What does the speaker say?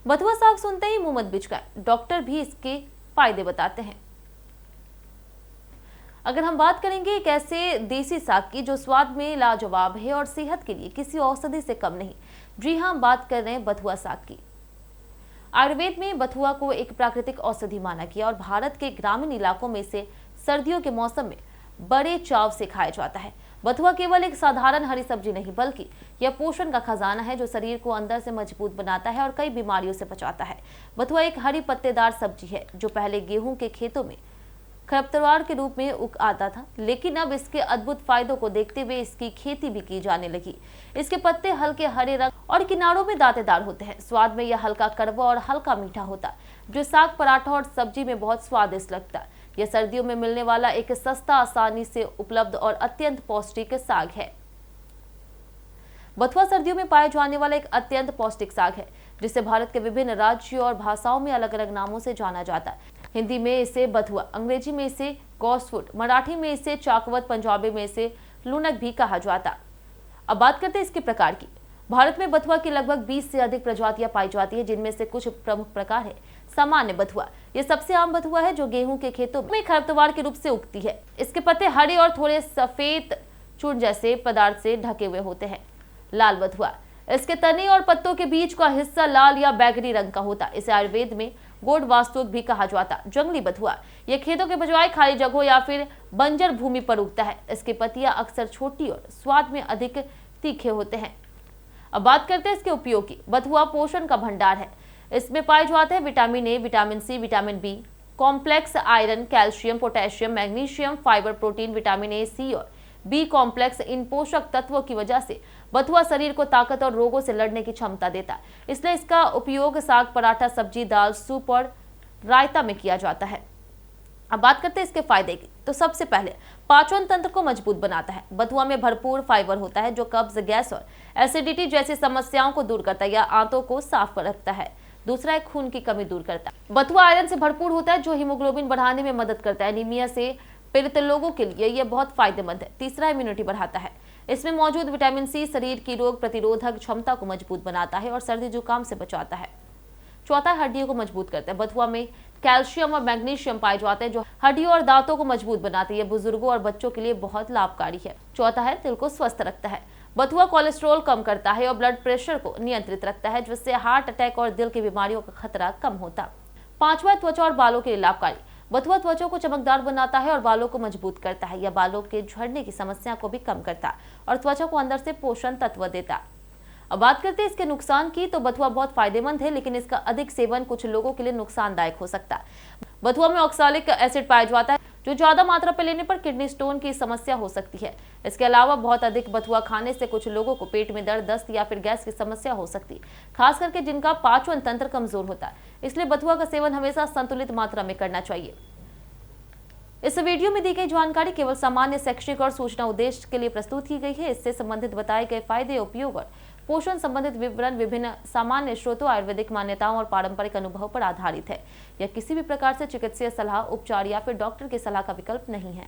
बथुआ साग सुनते ही मुंह मत बिचकाएं, डॉक्टर भी इसके फायदे बताते हैं। अगर हम बात करेंगे एक ऐसे देसी साग की जो स्वाद में लाजवाब है और सेहत के लिए किसी औषधि से कम नहीं, जी हाँ, हम बात कर रहे हैं बथुआ साग की। आयुर्वेद में बथुआ को एक प्राकृतिक औषधि माना गया और भारत के ग्रामीण इलाकों में इसे सर्दियों के मौसम में बड़े चाव से खाया जाता है। बथुआ केवल एक साधारण हरी सब्जी नहीं, बल्कि यह पोषण का खजाना है जो शरीर को अंदर से मजबूत बनाता है और कई बीमारियों से बचाता है। बथुआ एक हरी पत्तेदार सब्जी है जो पहले गेहूं के खेतों में खरपतवार के रूप में उग आता था, लेकिन अब इसके अद्भुत फायदों को देखते हुए इसकी खेती भी की जाने लगी। इसके पत्ते हल्के हरे रंग और किनारों में दांतेदार होते हैं। स्वाद में यह हल्का कड़वा और हल्का मीठा होता है, जो साग, पराठा और सब्जी में बहुत स्वादिष्ट लगता है। यह सर्दियों में मिलने वाला एक सस्ता, आसानी से उपलब्ध और अत्यंत पौष्टिक साग है। बथुआ सर्दियों में पाए जाने वाला एक अत्यंत पौष्टिक साग है, जिसे भारत के विभिन्न राज्यों और भाषाओं में अलग अलग नामों से जाना जाता है। हिंदी में इसे बथुआ, अंग्रेजी में इसे गॉसफुट, मराठी में इसे चाकवत, पंजाबी में इसे लुनक भी कहा जाता। अब बात करते हैं इसके प्रकार की। भारत में बथुआ की लगभग 20 से अधिक प्रजातियां पाई जाती है, जिनमें से कुछ प्रमुख प्रकार है। सामान्य बथुआ, यह सबसे आम बथुआ है जो गेहूं के खेतों में खरपतवार के रूप से उगती है। इसके पत्ते हरे और थोड़े सफेद चूर्ण जैसे पदार्थ से ढके हुए होते हैं। लाल बथुआ, इसके तने और पत्तों के बीच का हिस्सा लाल या बैगनी रंग का होता। इसे आयुर्वेद में गोड वास्तुक भी कहा जाता। जंगली बथुआ, यह खेतों के बजाय खाली जगहों या फिर बंजर भूमि पर उगता है। इसकी पत्तियां अक्सर छोटी और स्वाद में अधिक तीखे होते हैं। अब बात करते हैं इसके उपयोग की। बथुआ पोषण का भंडार है। इसमें पाए जाते हैं vitamin A, vitamin C, vitamin B complex, iron, calcium, potassium, magnesium, fibre, protein, vitamin A, C और बी कॉम्प्लेक्स। इन पोषक तत्वों की वजह से बथुआ शरीर को ताकत और रोगों से लड़ने की क्षमता देता है। इसलिए इसका उपयोग साग, पराठा, सब्जी, दाल, सूप और रायता में किया जाता है। अब बात करते हैं इसके फायदे की। तो सबसे पहले पाचन तंत्र को मजबूत बनाता है। बथुआ में भरपूर फाइबर होता है जो कब्ज, गैस और एसिडिटी जैसी समस्याओं को दूर करता है या आंतों को साफ रखता है। दूसरा है खून की कमी दूर करता है। बथुआ आयरन से भरपूर होता है जो हीमोग्लोबिन बढ़ाने में मदद करता है। एनीमिया से पीड़ित लोगों के लिए यह बहुत फायदेमंद है। तीसरा इम्यूनिटी बढ़ाता है। इसमें मौजूद विटामिन सी शरीर की रोग प्रतिरोधक क्षमता को मजबूत बनाता है और सर्दी जुकाम से बचाता है। चौथा, हड्डियों को मजबूत करता है। बथुआ में कैल्शियम और मैग्नीशियम पाए जाते हैं जो हड्डियों और दांतों को मजबूत बनाते हैं। यह बुजुर्गों और बच्चों के लिए बहुत लाभकारी है। चौथा है, दिल को स्वस्थ रखता है। बथुआ कोलेस्ट्रॉल कम करता है और ब्लड प्रेशर को नियंत्रित रखता है, जिससे हार्ट अटैक और दिल की बीमारियों का खतरा कम होता। पांचवा, त्वचा और बालों के लिए लाभकारी। बथुआ त्वचा को चमकदार बनाता है और बालों को मजबूत करता है। यह बालों के झड़ने की समस्या को भी कम करता है और त्वचा को अंदर से पोषण तत्व देता है। अब बात करते हैं इसके नुकसान की। तो बथुआ बहुत फायदेमंद है, लेकिन इसका अधिक सेवन कुछ लोगों के लिए नुकसानदायक हो सकता है। बथुआ में ऑक्सैलिक एसिड पाया जाता है जो ज्यादा मात्रा पर लेने पर किडनी स्टोन की समस्या हो सकती है। इसके अलावा बहुत अधिक बथुआ खाने से कुछ लोगों को पेट में दर्द, दस्त या फिर गैस की समस्या हो सकती है, खास करके जिनका पाचन तंत्र कमजोर होता है। इसलिए बथुआ का सेवन हमेशा संतुलित मात्रा में करना चाहिए। इस वीडियो में दी गई जानकारी केवल सामान्य शैक्षिक और सूचना उद्देश्य के लिए प्रस्तुत की गई है। इससे संबंधित बताए गए फायदे, उपयोग और पोषण संबंधित विवरण विभिन्न सामान्य स्रोतों, आयुर्वेदिक मान्यताओं और पारंपरिक अनुभव पर आधारित है। यह किसी भी प्रकार से चिकित्सीय सलाह, उपचार या फिर डॉक्टर की सलाह का विकल्प नहीं है।